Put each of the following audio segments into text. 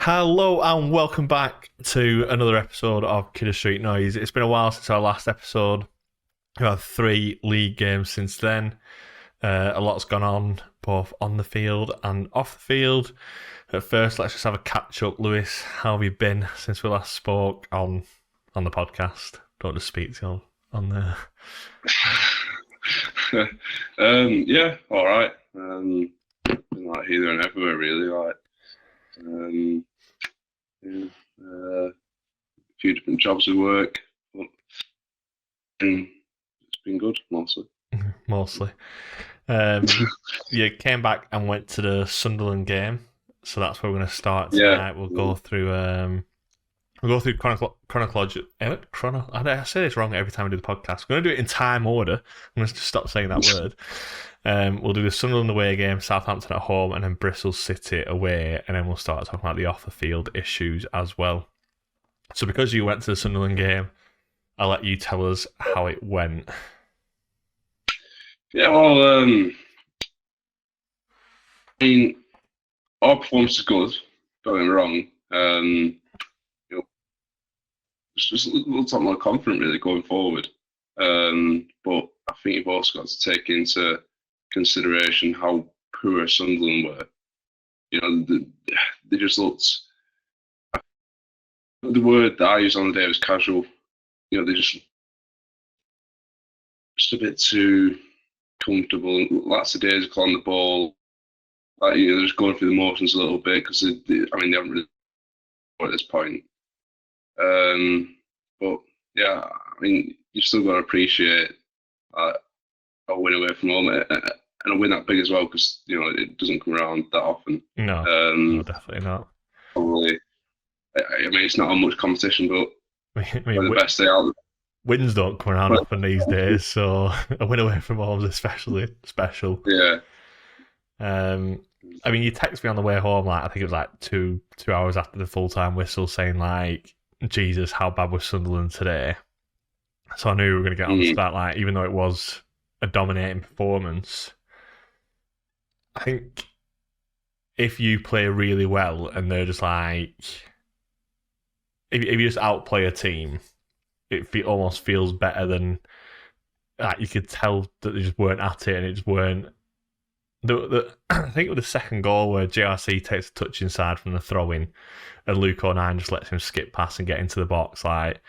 Hello and welcome back to another episode of Kidder Street Noise. It's been a while since our last episode. We've had 3 league games since then. A lot's gone on, both on the field and off the field. At first, let's just have a catch up. Lewis, how have you been since we last spoke on the podcast? Don't just speak to you on there. Yeah, all right. Been like here and everywhere, really. A few different jobs at work, but it's been good mostly. Mostly. You came back and went to the Sunderland game, so that's where we're going to start tonight. We'll go through chronological. I say this wrong every time I do the podcast. We're going to do it in time order. I'm going to stop saying that word. We'll do the Sunderland away game, Southampton at home, and then Bristol City away, and then we'll start talking about the off-the-field issues as well. So because you went to the Sunderland game, I'll let you tell us how it went. Yeah, well, I mean, our performance is good. Don't get me wrong. Just looks like more confident really going forward. But I think you've also got to take into consideration how poor Sunderland were. You know, they just looked. The word that I used on the day was casual. You know, they just a bit too comfortable, lackadaisical on the ball. Like, you know, they're just going through the motions a little bit because they haven't really at this point. But yeah, I mean, you've still got to appreciate a win away from home and a win that big as well, because you know it doesn't come around that often. No, definitely not. Probably, I mean, it's not on much competition, but the best day out. Wins don't come around often these days, so a win away from home is especially special. Yeah. I mean, you text me on the way home, like I think it was like two hours after the full-time whistle, saying like, Jesus, how bad was Sunderland today? So I knew we were going to get on to that, like, even though it was a dominating performance. I think if you play really well and they're just like, if you just outplay a team, it almost feels better than, like, you could tell that they just weren't at it and it just weren't. I think it was the second goal where JRC takes a touch inside from the throw-in and Luke O'Nien just lets him skip past and get into the box. Like,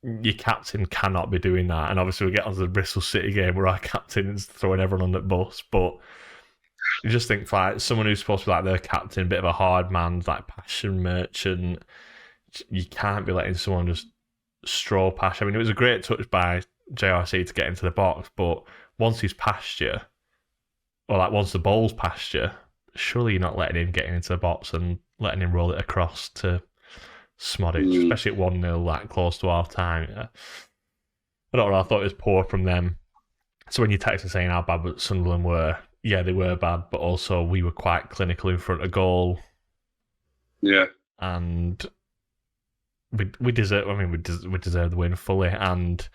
your captain cannot be doing that. And obviously we get onto the Bristol City game where our captain is throwing everyone on the bus, but you just think, like, someone who's supposed to be like their captain, a bit of a hard man, like passion merchant, you can't be letting someone just stroll past. I mean, it was a great touch by JRC to get into the box, but once he's past you, or like once the ball's past you, surely you're not letting him get into the box and letting him roll it across to Smodic, especially at 1-0, like close to half time. Yeah. I don't know, I thought it was poor from them. So when you text saying how bad Sunderland were, yeah, they were bad, but also we were quite clinical in front of goal. Yeah. And we deserve the win fully. And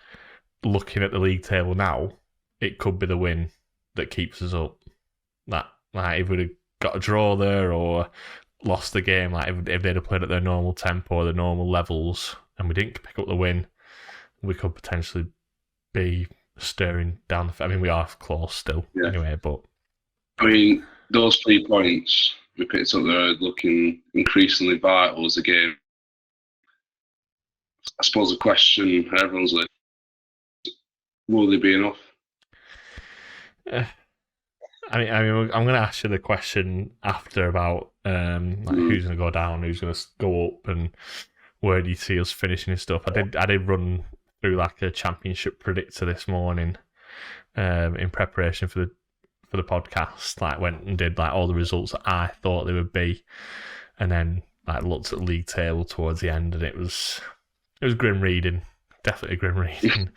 looking at the league table now, it could be the win that keeps us up. That, like, if we'd have got a draw there or lost the game, like if they'd have played at their normal tempo or their normal levels and we didn't pick up the win, we could potentially be staring down the... I mean, we are close still anyway, but... I mean, those 3 points we picked up there looking increasingly vital as a game. I suppose the question everyone's like, will they be enough? I mean, I'm going to ask you the question after about who's going to go down, who's going to go up, and where do you see us finishing and stuff. I did run through like a championship predictor this morning in preparation for the podcast. Like, went and did like all the results that I thought they would be, and then like looked at the league table towards the end, and it was grim reading, definitely grim reading.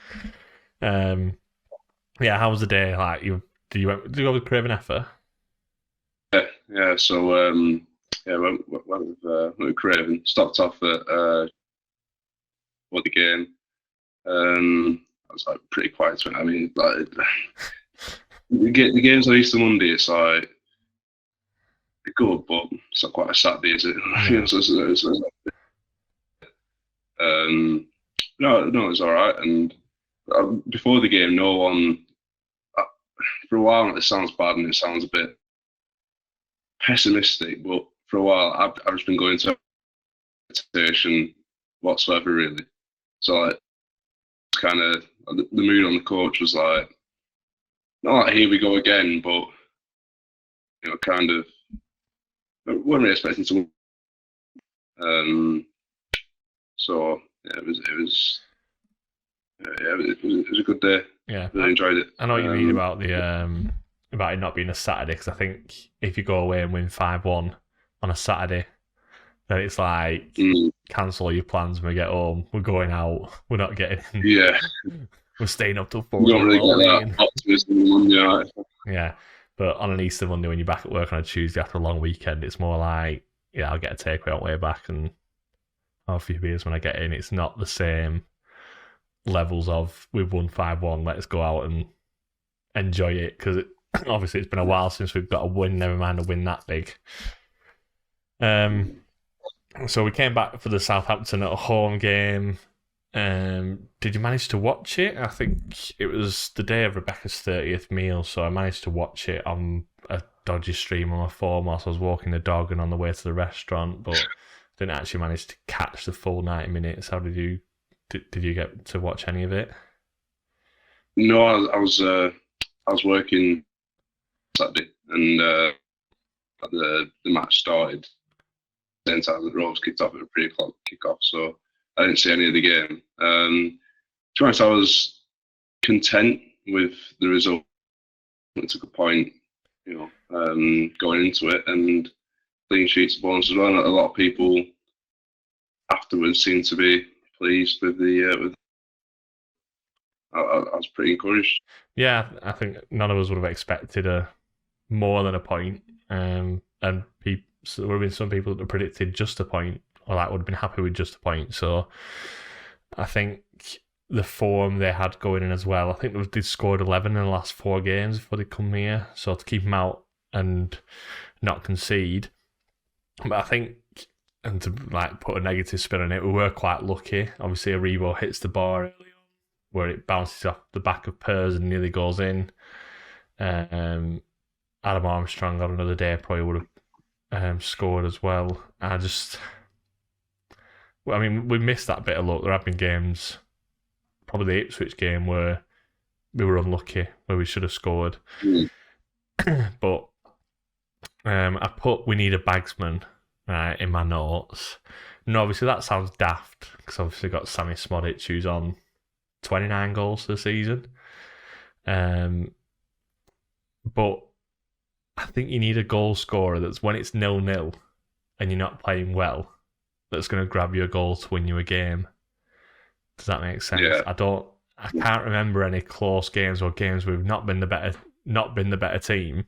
Yeah, how was the day? Like, did you go with Craven Effer? Yeah. So went with Craven. Stopped off at the game. I was like pretty quiet to it. I mean, like the games on Easter Monday, it's like good, but it's not quite a Saturday, is it? No, no, it was all right. And before the game, no one. For a while, it sounds bad and it sounds a bit pessimistic, but for a while, I've just been going to expectation whatsoever, really. So like, kind of the mood on the coach was like, not like here we go again, but kind of weren't really expecting to. So yeah, it was it was a good day. Yeah, really enjoyed it. I know what you mean about it not being a Saturday, because I think if you go away and win 5-1 on a Saturday, then it's like cancel your plans when we get home. We're going out. We're not getting in. Yeah. We're staying up till 4 You don't really get that optimism on Monday night. Yeah, but on an Easter Monday when you're back at work on a Tuesday after a long weekend, it's more like, yeah, I'll get a takeaway on the way back and have a few beers when I get in. It's not the same levels of we've won 5-1, let's go out and enjoy it, because obviously it's been a while since we've got a win, never mind a win that big. So we came back for the Southampton at a home game. Did you manage to watch it? I think it was the day of Rebecca's 30th meal, so I managed to watch it on a dodgy stream on my phone whilst I was walking the dog and on the way to the restaurant, but didn't actually manage to catch the full 90 minutes. How did you get to watch any of it? No, I was working Saturday, and the match started same time that Rovers kicked off at a 3:00 kickoff, so I didn't see any of the game. To be honest, I was content with the result. It took a point, going into it, and clean sheets, bonus as well. And a lot of people afterwards seemed to be pleased with the. I was pretty encouraged. Yeah, I think none of us would have expected more than a point, and so there would have been some people that have predicted just a point, or that would have been happy with just a point. So I think the form they had going in as well, I think they scored 11 in the last 4 games before they come here, so to keep them out and not concede. But I think, and to put a negative spin on it, we were quite lucky. Obviously, Aribo hits the bar early on, where it bounces off the back of Pers and nearly goes in. Adam Armstrong on another day probably would have scored as well. We missed that bit of luck. There have been games, probably the Ipswich game, where we were unlucky, where we should have scored. But I put we need a bagsman in my notes. No, obviously that sounds daft, because obviously got Sammy Smodic, who's on 29 goals for the season. But I think you need a goal scorer that's, when it's 0-0 and you're not playing well, that's going to grab you a goal to win you a game. Does that make sense? Yeah. I can't remember any close games or games we've not been the better team,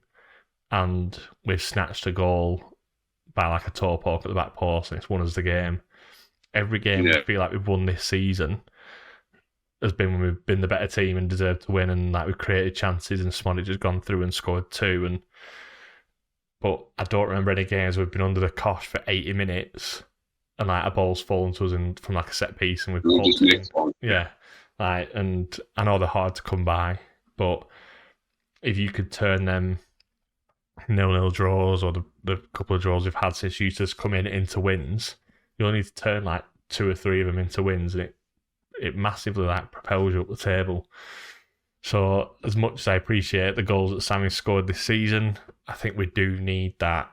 and we've snatched a goal by like a toe poke at the back post and it's won us the game. Every game we feel like we've won this season has been when we've been the better team and deserved to win, and we've created chances and Smodic has gone through and scored 2. But I don't remember any games we've been under the cosh for 80 minutes and a ball's fallen to us from a set piece and we've pulled it. Yeah. And I know they're hard to come by, but if you could turn them 0-0 draws or the couple of draws we've had since Eustace come into wins, you only need to turn 2 or 3 of them into wins, and it massively propels you up the table. So as much as I appreciate the goals that Sammy scored this season, I think we do need that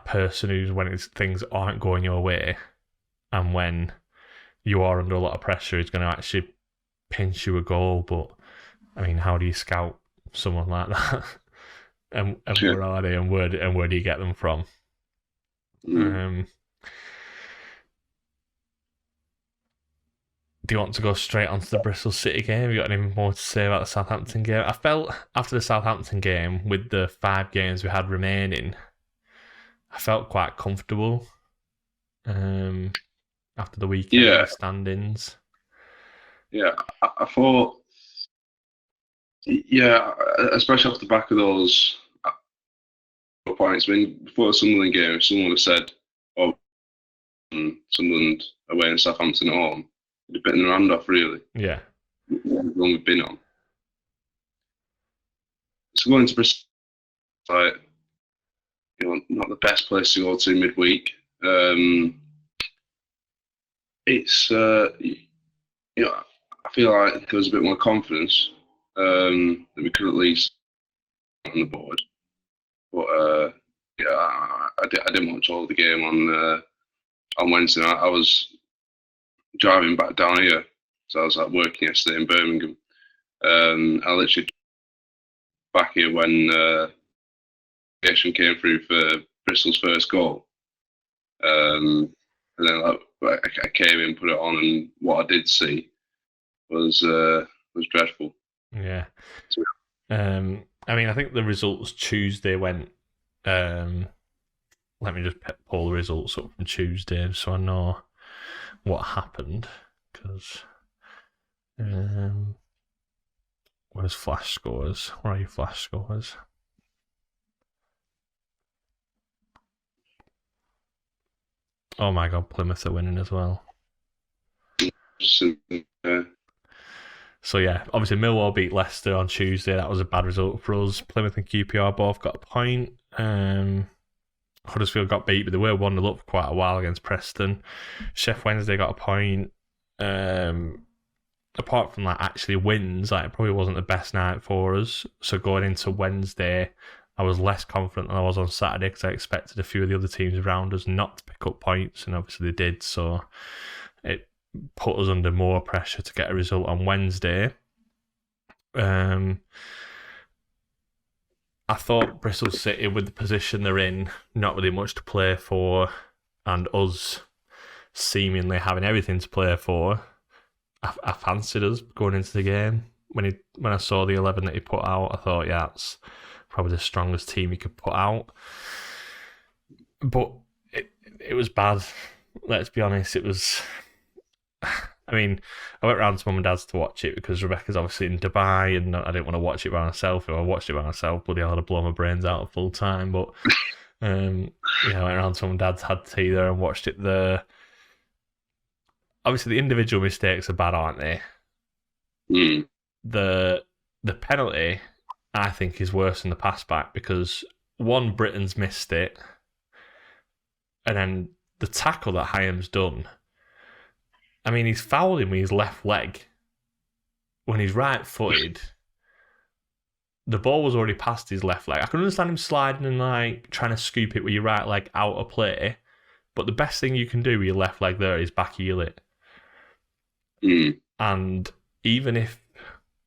person who's, when things aren't going your way and when you are under a lot of pressure, is going to actually pinch you a goal. But I mean, how do you scout someone like that? and where are they, and where do you get them from? Do you want to go straight onto the Bristol City game? Have you got any more to say about the Southampton game? I felt after the Southampton game, with the 5 games we had remaining, I felt quite comfortable after the weekend standings. Yeah, I thought, especially off the back of those points. I mean, before the Sunderland game, if someone would have said, "Oh, Sunderland away and Southampton at home," they'd have bitten their hand off. Really, Yeah. The one we've been on. So going to Bristol, like, not the best place to go to midweek. It's I feel like there was a bit more confidence that we could at least on the board. But I didn't watch all of the game on Wednesday night. I was driving back down here, so I was working yesterday in Birmingham. I literally back here when notification came through for Bristol's first goal, and then I came in, put it on, and what I did see was dreadful. Yeah. I mean, I think the results Tuesday went. Let me just pull the results up from Tuesday so I know what happened. Because where's flash scores? Where are your flash scores? Oh my God, Plymouth are winning as well. So yeah, obviously Millwall beat Leicester on Tuesday. That was a bad result for us. Plymouth and QPR both got a point. Huddersfield got beat, but they were 1-0 up for quite a while against Preston. Sheff Wednesday got a point. Apart from actually wins, it probably wasn't the best night for us. So going into Wednesday, I was less confident than I was on Saturday because I expected a few of the other teams around us not to pick up points, and obviously they did. So it put us under more pressure to get a result on Wednesday. I thought Bristol City, with the position they're in, not really much to play for, and us seemingly having everything to play for, I fancied us going into the game. When I saw the 11 that he put out, I thought, yeah, that's probably the strongest team he could put out. But it was bad. Let's be honest. It was. I mean, I went round to mum and dad's to watch it because Rebecca's obviously in Dubai, and I didn't want to watch it by myself. If I watched it by myself, bloody hell, I'd have blown my brains out full time. But I went round to mum and dad's, had tea there, and watched it there. Obviously, the individual mistakes are bad, aren't they? Mm. The penalty, I think, is worse than the pass back because one, Britain's missed it, and then the tackle that Hyam's done. I mean, he's fouled him with his left leg. When he's right-footed, the ball was already past his left leg. I can understand him sliding and trying to scoop it with your right leg out of play, but the best thing you can do with your left leg there is back heel it. Mm. And even if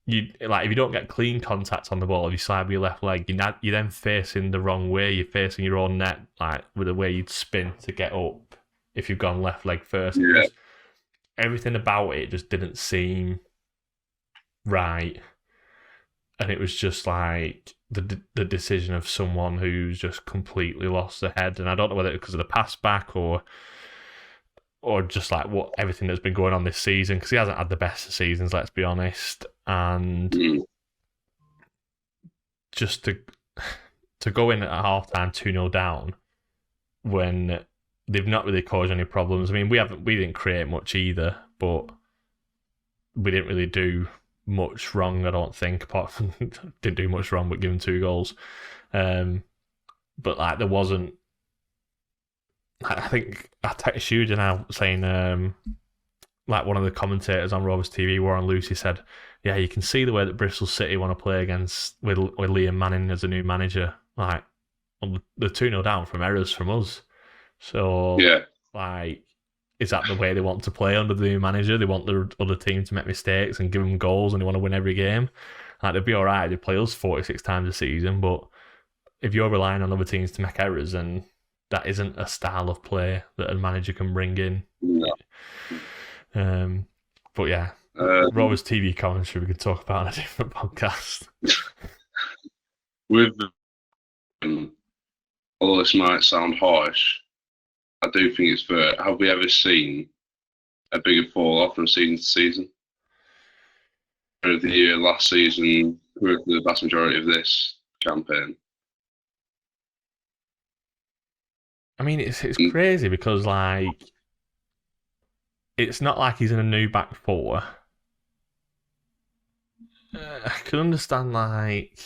you don't get clean contact on the ball, if you slide with your left leg, you're then facing the wrong way. You're facing your own net, with the way you'd spin to get up if you've gone left leg first. Yeah. Everything about it just didn't seem right, and it was just the decision of someone who's just completely lost their head. And I don't know whether it's because of the pass back or just what everything that's been going on this season, because he hasn't had the best of seasons, let's be honest. And just to go in at half-time 2-0 down when they've not really caused any problems. I mean, we didn't create much either, but we didn't really do much wrong, I don't think, apart from didn't do much wrong but giving 2 goals. But there wasn't. I think I texted you just now saying one of the commentators on Rovers TV, Warren Lucy, said, yeah, you can see the way that Bristol City want to play with Liam Manning as a new manager. They're 2-0 down from errors from us. So, yeah. Is that the way they want to play under the new manager? They want the other team to make mistakes and give them goals, and they want to win every game. They'd be all right. They play us 46 times a season, but if you're relying on other teams to make errors, then that isn't a style of play that a manager can bring in. No. But yeah, Rovers TV commentary we could talk about on a different podcast. With although this might sound harsh, I do think it's fair. Have we ever seen a bigger fall off from season to season? Of the year, last season, through the vast majority of this campaign. I mean, it's crazy because like it's not like he's in a new back four. I can understand like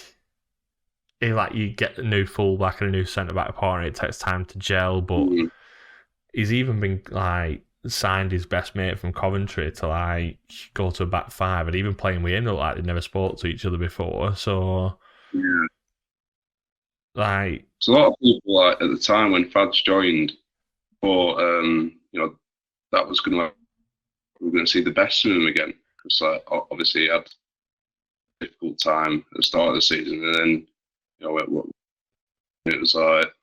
if like you get a new fullback and a new centre back partner, it takes time to gel. But he's even been like signed his best mate from Coventry to like go to a back five, and even playing with him looked like they never spoke to each other before. So Yeah. like, So a lot of people like at the time when Fads joined thought that was gonna we were gonna see the best of him again. Because like obviously he had a difficult time at the start of the season, and then it was like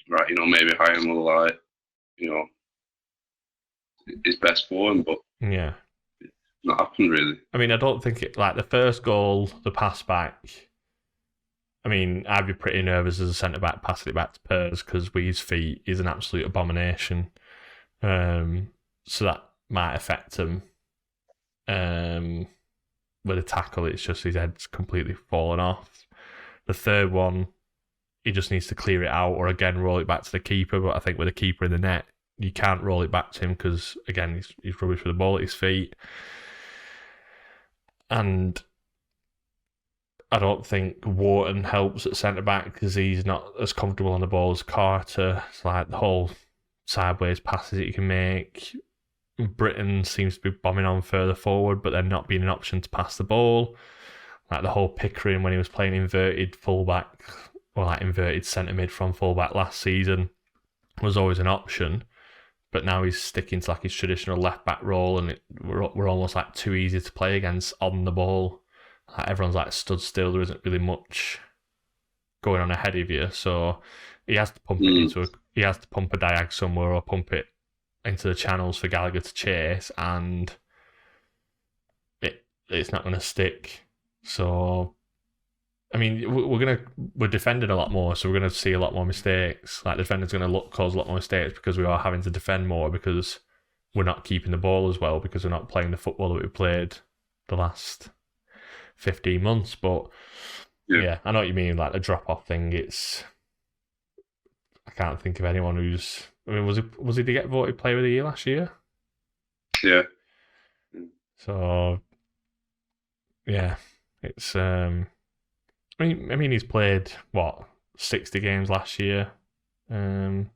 right, maybe Hyam will like his best form, but yeah. not happened really. I mean, I don't think it like the first goal, the pass back. I mean, I'd be pretty nervous as a centre back passing it back to Pers because with his feet, he's an absolute abomination. So that might affect him. With a tackle, it's just his head's completely fallen off. The third one, he just needs to clear it out or again roll it back to the keeper. But I think with the keeper in the net, you can't roll it back to him because again, he's rubbish with the ball at his feet. And I don't think Wharton helps at centre back because he's not as comfortable on the ball as Carter. It's like the whole sideways passes that you can make. Britain seems to be bombing on further forward, but there not being an option to pass the ball. Like the whole Pickering when he was playing inverted fullback or like inverted centre mid from fullback last season was always an option. But now he's sticking to like his traditional left back role, and we're almost like too easy to play against on the ball. Like everyone's like stood still. There isn't really much going on ahead of you, so he has to pump it into he has to pump a diag somewhere or pump it into the channels for Gallagher to chase, and it's not going to stick. So, I mean, we're defending a lot more, so we're going to see a lot more mistakes. Like the defender's going to cause a lot more mistakes because we are having to defend more because we're not keeping the ball as well because we're not playing the football that we played the last 15 months. But yeah, I know what you mean. Like the drop off thing, I can't think of anyone who's. I mean, was he to get voted Player of the Year last year? Yeah. So yeah, it's. I mean, he's played 60 games last year, and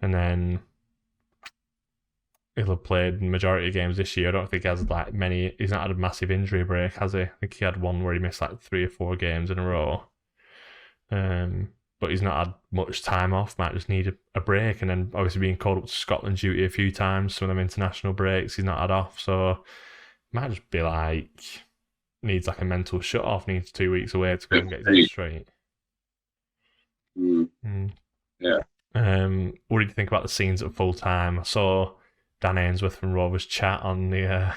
then he'll have played majority of games this year. I don't think he has like many. He's not had a massive injury break, has he? I think he had one where he missed like 3 or 4 games in a row. But he's not had much time off. Might just need a break, and then obviously being called up to Scotland duty a few times, some of them international breaks he's not had off. So might just be like needs like a mental shut off. Needs 2 weeks away to go and get his head straight. Yeah. What did you think about the scenes at full time? I saw Dan Ainsworth from Rovers chat on the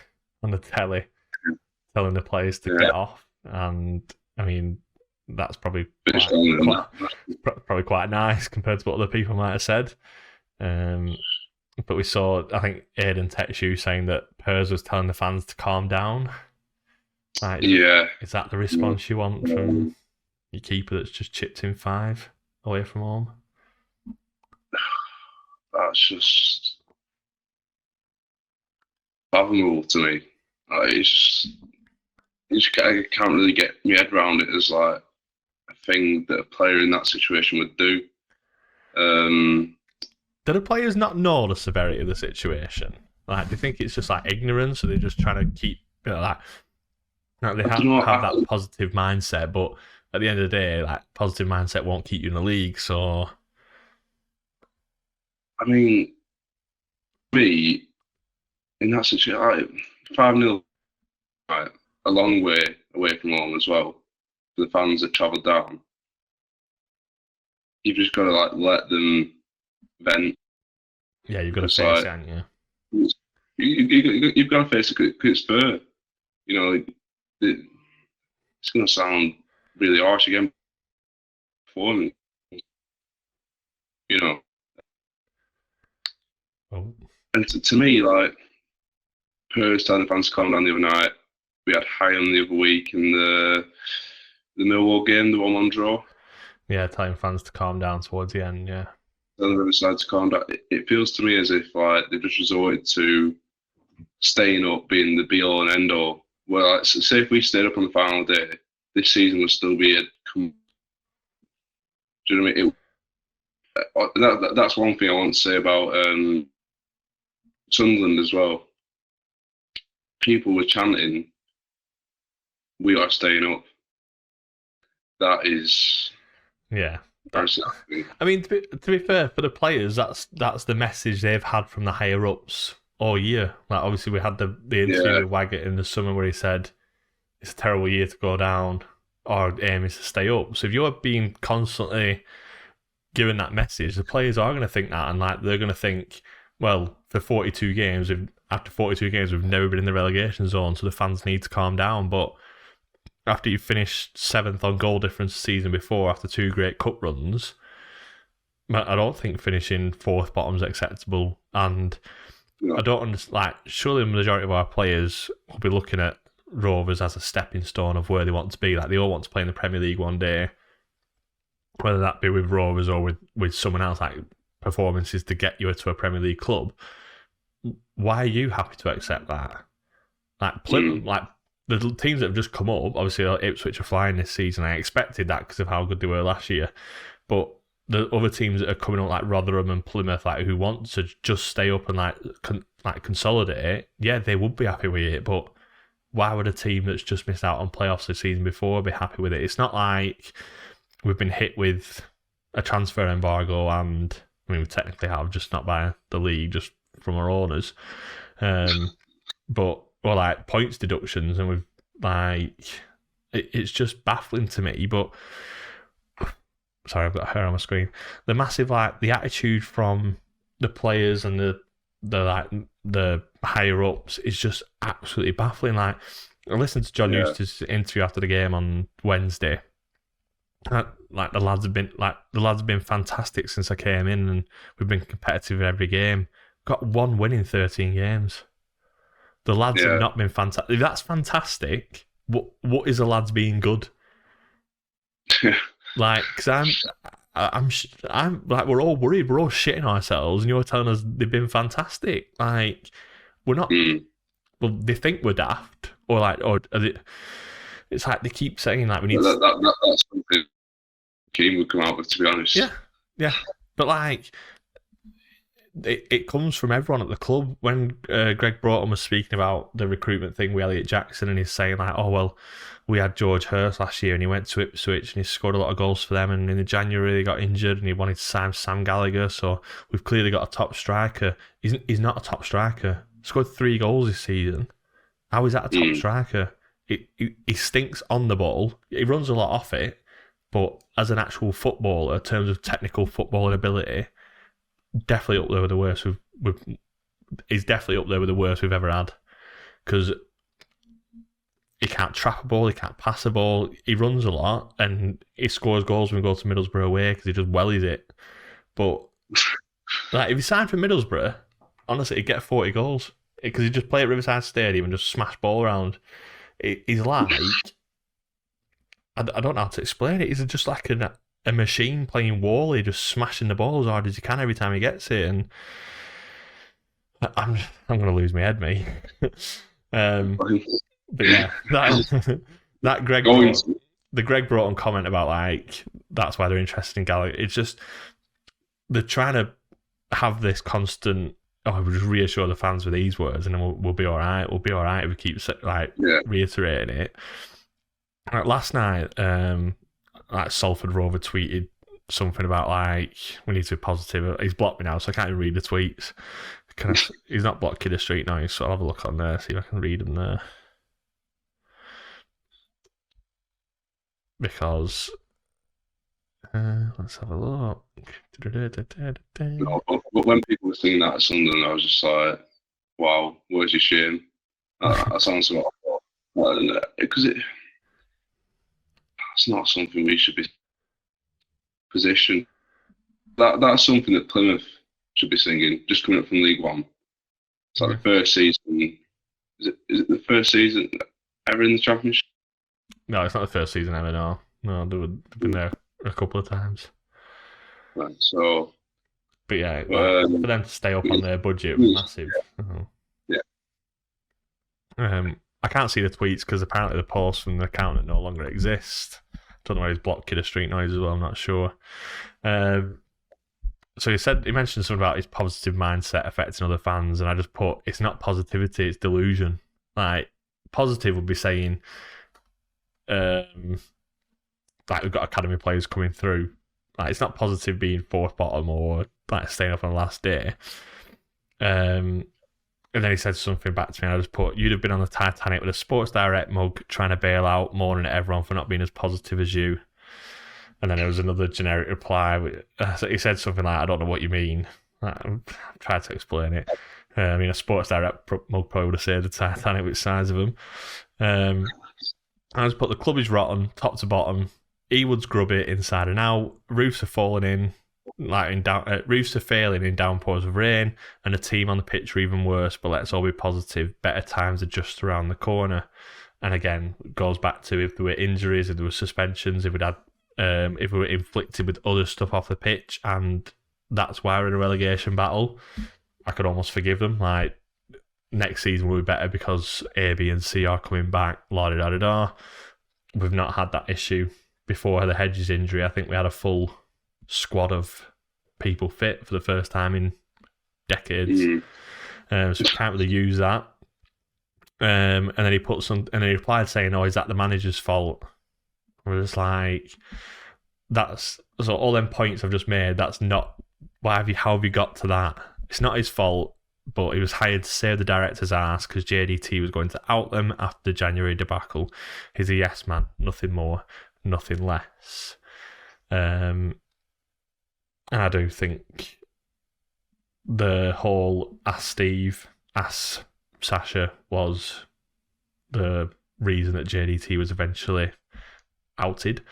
telly, telling the players to get off, and I mean that's probably quite nice compared to what other people might have said. But we saw, I think Aidan texted you saying that Pers was telling the fans to calm down. Like, is that the response you want from your keeper that's just chipped in 5 away from home? That's just fathomable to me. It's just I can't really get my head around it as like a thing that a player in that situation would do. Do the players not know the severity of the situation? Like, do you think it's just like ignorance, or they're just trying to keep they have that positive mindset? But at the end of the day, like positive mindset won't keep you in the league. So, I mean, me in that situation, 5-0, a long way away from home as well. For the fans that travelled down, you've just got to like let them vent. Yeah, you've got to face it, haven't you? You've got to face it because it's fair. It's going to sound really harsh again for me. Oh. And to me, like, Pers telling the fans to calm down the other night. We had Hyam the other week in the Millwall game, the 1-1 draw. Yeah, telling fans to calm down towards the end. Yeah. Then they decide to calm down. It feels to me as if like they've just resorted to staying up being the be all and end all. Well, like, say if we stayed up on the final day, this season would still be a. Do you know what I mean? That's one thing I want to say about Sunderland as well. People were chanting, "We are staying up." That is, yeah. I mean, to be fair, for the players, that's the message they've had from the higher ups all year. Like obviously, we had the interview with Waggett in the summer where he said it's a terrible year to go down. Our aim is to stay up. So if you're being constantly given that message, the players are going to think that, and like they're going to think, well, for 42 games, after 42 games, we've never been in the relegation zone, so the fans need to calm down. But after you finished 7th on goal difference the season before, after 2 great cup runs, I don't think finishing 4th bottom is acceptable. And I don't understand. Like, surely the majority of our players will be looking at Rovers as a stepping stone of where they want to be. Like, they all want to play in the Premier League one day, whether that be with Rovers or with someone else, like performances to get you to a Premier League club. Why are you happy to accept that? Like Plymouth, like the teams that have just come up, obviously Ipswich are flying this season. I expected that because of how good they were last year. But the other teams that are coming up, like Rotherham and Plymouth, like who want to just stay up and like consolidate, yeah, they would be happy with it. But why would a team that's just missed out on playoffs the season before be happy with it? It's not like we've been hit with a transfer embargo, and I mean we technically have, just not by the league, just from our owners. But or like points deductions, and we've like it's just baffling to me. But sorry, I've got hair on my screen. The massive like the attitude from the players and the higher ups is just absolutely baffling. Like I listened to John Eustace's interview after the game on Wednesday. Like the lads have been fantastic since I came in, and we've been competitive in every game. Got 1 win in 13 games. The lads have not been fantastic. If that's fantastic, what is the lads being good? Like, because I'm like, we're all worried, we're all shitting ourselves, and you're telling us they've been fantastic. Like, we're not. Well, they think we're daft, or it's like they keep saying like we need. That's something Keane would come out with, to be honest. Yeah, but like. It comes from everyone at the club. When Greg Broughton was speaking about the recruitment thing with Elliot Jackson, and he's saying like, oh well, we had George Hurst last year and he went to Ipswich and he scored a lot of goals for them, and in January he got injured and he wanted to sign Sam Gallagher, so we've clearly got a top striker. He's not a top striker. He scored 3 goals this season. How is that a top striker? He stinks on the ball. He runs a lot off it, but as an actual footballer, in terms of technical footballing ability, definitely up there with the worst he's definitely up there with the worst we've ever had, because he can't trap a ball, he can't pass a ball, he runs a lot, and he scores goals when we go to Middlesbrough away because he just wellies it. But like if he signed for Middlesbrough, honestly, he'd get 40 goals because he just play at Riverside Stadium and just smash ball around. He's like I don't know how to explain it. He's just like a machine playing Wally, just smashing the ball as hard as he can every time he gets it, and I'm going to lose my head, mate. But yeah, that Greg Broughton comment about like that's why they're interested in Gallagher. It's just they're trying to have this constant. Oh, we'll just reassure the fans with these words, and then we'll be all right. We'll be all right if we keep reiterating it. Like last night, like Salford Rover tweeted something about like we need to be positive. He's blocked me now, so I can't even read the tweets. He's not blocked Kidder Street now, so I'll have a look on there, see if I can read them there. Because let's have a look. No, but when people were singing that at Sunderland, I was just like, wow, where's your shame? That sounds like because that's not something we should be positioned. That's something that Plymouth should be singing, just coming up from League One. It's like the first season. Is it the first season ever in the Championship? No, it's not the first season ever. No, they've been there a couple of times. Right, so, But yeah, like, for them to stay up on their budget would be massive. yeah. I can't see the tweets because apparently the post from the account no longer exists. Don't know why he's blocked Kid of Street Noise as well. I'm not sure. So he mentioned something about his positive mindset affecting other fans, and I just put, it's not positivity, it's delusion. Like, positive would be saying, like, we've got academy players coming through. Like, it's not positive being fourth bottom or like staying up on the last day. And then he said something back to me, and I just put, you'd have been on the Titanic with a Sports Direct mug trying to bail out, mourning at everyone for not being as positive as you. And then there was another generic reply. So he said something like, I don't know what you mean. I tried to explain it. I mean, a Sports Direct mug probably would have saved the Titanic with size of them. I just put, the club is rotten, top to bottom. Ewood's grubby inside and out. Roofs are falling in. Roofs are failing in downpours of rain, and the team on the pitch are even worse. But let's all be positive. Better times are just around the corner. And again, it goes back to if there were injuries, if there were suspensions, if we were inflicted with other stuff off the pitch, and that's why we're in a relegation battle, I could almost forgive them. Like, next season will be better because A, B, and C are coming back. La da da da. We've not had that issue before the Hedges injury. I think we had a full squad of people fit for the first time in decades. So we can't really use that. And then he replied saying, "Oh, is that the manager's fault?" We're just like, so all them points I've just made, that's not, how have you got to that? It's not his fault, but he was hired to save the director's ass because JDT was going to out them after the January debacle. He's a yes man, nothing more, nothing less. And I do think the whole ask Steve, ask Sasha was the reason that JDT was eventually outed,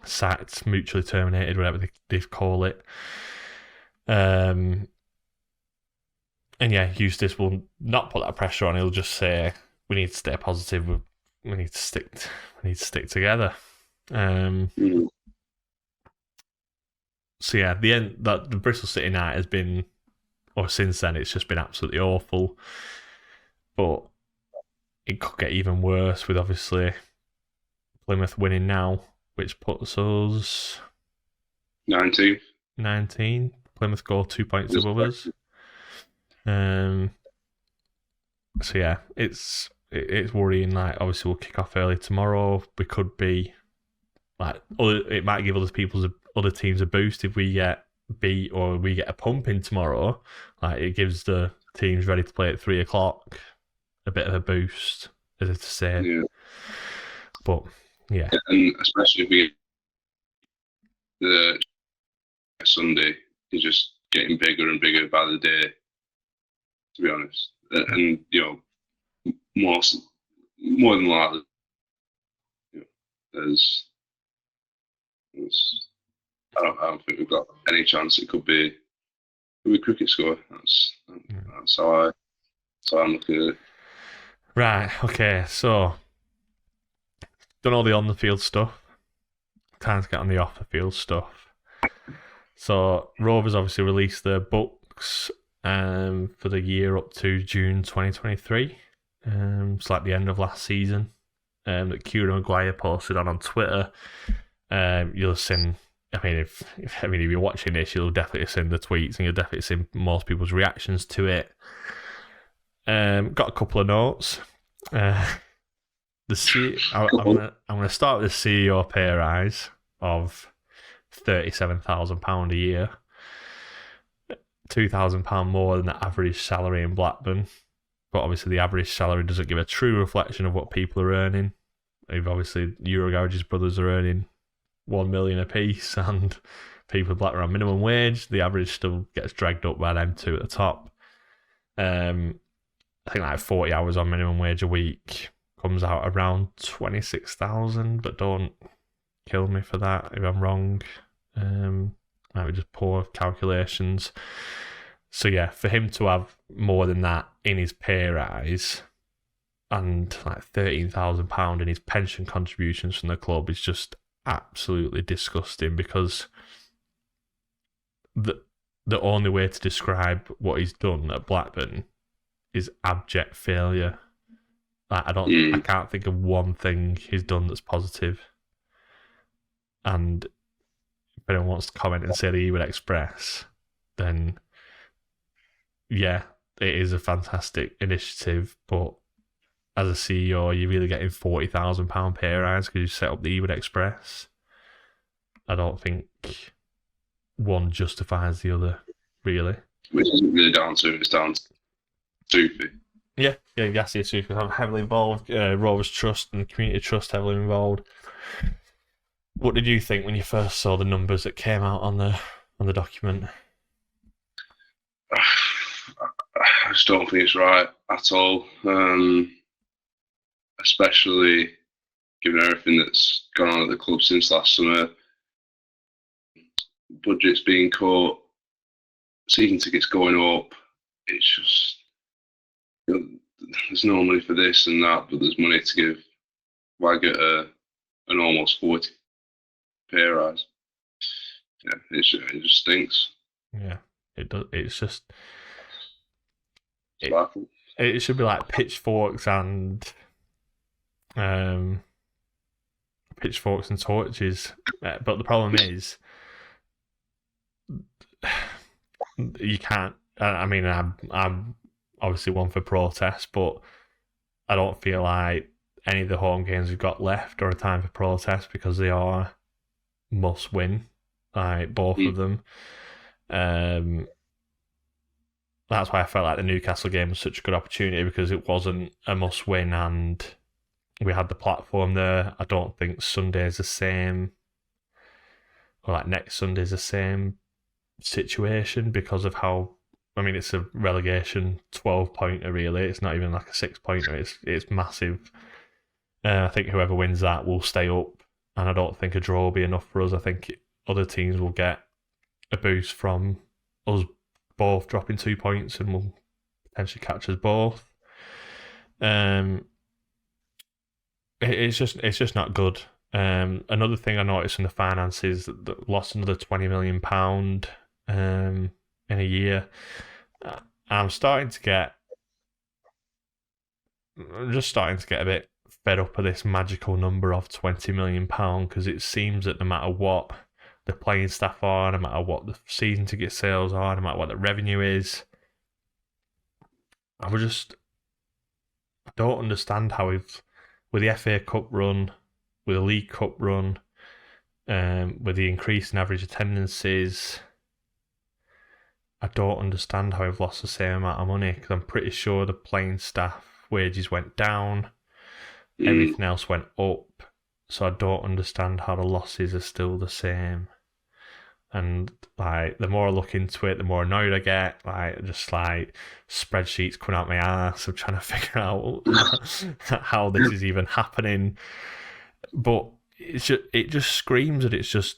sacked, mutually terminated, whatever they call it. And yeah, Eustace will not put that pressure on. He'll just say, we need to stay positive. We need to stick together. So yeah, the end that the Bristol City night has been, or since then, it's just been absolutely awful. But it could get even worse with obviously Plymouth winning now, which puts us 19. Plymouth go 2 points above us. So yeah, it's worrying. Like, obviously we'll kick off early tomorrow. We could be like, it might give other teams a boost if we get beat or we get a pump in tomorrow. Like, it gives the teams ready to play at 3:00 a bit of a boost, as if to say. Yeah. But yeah, and especially if the Sunday is just getting bigger and bigger by the day, to be honest. And more than likely, there's I don't think we've got any chance. It could be cricket score. That's how I'm looking at it. Right. Okay. So done all the on the field stuff. Time to get on the off the field stuff. So Rovers obviously released their books for the year up to June 2023. It's like the end of last season. That Kieran Maguire posted on Twitter. You'll have seen. If you're watching this, you'll definitely have seen the tweets and you'll definitely see most people's reactions to it. Got a couple of notes. I'm going to start with the CEO pay rise of £37,000 a year, £2,000 more than the average salary in Blackburn. But obviously, the average salary doesn't give a true reflection of what people are earning. If obviously Eurogarage's brothers are earning $1 million apiece, and people at Blackburn on minimum wage, the average still gets dragged up by them two at the top. I think like 40 hours on minimum wage a week comes out around 26,000, but don't kill me for that if I'm wrong. Might be just poor calculations. So yeah, for him to have more than that in his pay rise and like £13,000 in his pension contributions from the club is just absolutely disgusting because the only way to describe what he's done at Blackburn is abject failure. Like, I can't think of one thing he's done that's positive. And if anyone wants to comment and say that he would express, then yeah, it is a fantastic initiative, but as a CEO, you're really getting £40,000 pay rise because you set up the Ewood Express. I don't think one justifies the other, really. Which isn't really down to him, it's down to Soupy. Yeah, Yassi Soupy is heavily involved. Rovers Trust and Community Trust heavily involved. What did you think when you first saw the numbers that came out on the document? I just don't think it's right at all. Especially given everything that's gone on at the club since last summer. Budgets being cut, season tickets going up. It's just, there's no money for this and that, but there's money to give. Why get an almost 40 pay rise? Yeah, it just stinks. Yeah, it does. It's just. It's it should be like pitchforks and torches, but the problem is you can't. I mean, I'm obviously one for protest, but I don't feel like any of the home games we've got left are a time for protest because they are must win, like both of them. That's why I felt like the Newcastle game was such a good opportunity because it wasn't a must win and we had the platform there. I don't think Sunday's the same, or like next Sunday's the same situation because of how. I mean, it's a relegation 12-pointer really. It's not even like a 6-pointer. It's massive. I think whoever wins that will stay up, and I don't think a draw will be enough for us. I think other teams will get a boost from us both dropping 2 points and will potentially catch us both. It's just not good. Another thing I noticed in the finances that lost another £20 million in a year. I'm just starting to get a bit fed up of this magical number of £20 million because it seems that no matter what the playing staff are, no matter what the season ticket sales are, no matter what the revenue is, I don't understand how with the FA Cup run, with the League Cup run, with the increase in average attendances, I don't understand how we've lost the same amount of money because I'm pretty sure the playing staff wages went down, everything else went up, so I don't understand how the losses are still the same. And like the more I look into it, the more annoyed I get. Like just like spreadsheets coming out my ass. I'm trying to figure out how this is even happening. But it just screams that it's just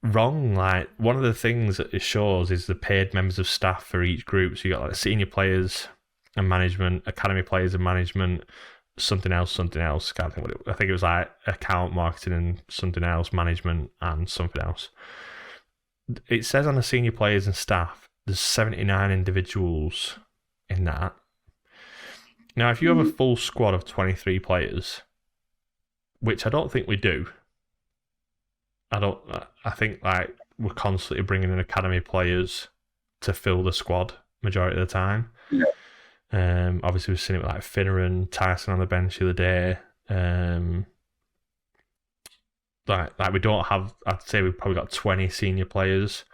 wrong. Like one of the things that it shows is the paid members of staff for each group. So you got like senior players and management, academy players and management, something else. Can't think what I think it was like account, marketing, and something else, management, and something else. It says on the senior players and staff, there's 79 individuals in that. Now, if you have a full squad of 23 players, which I don't think we do, I think like we're constantly bringing in academy players to fill the squad majority of the time. Yeah. Obviously, we've seen it with like Finneran, Tyson on the bench the other day. Like we don't have, I'd say we've probably got 20 senior players.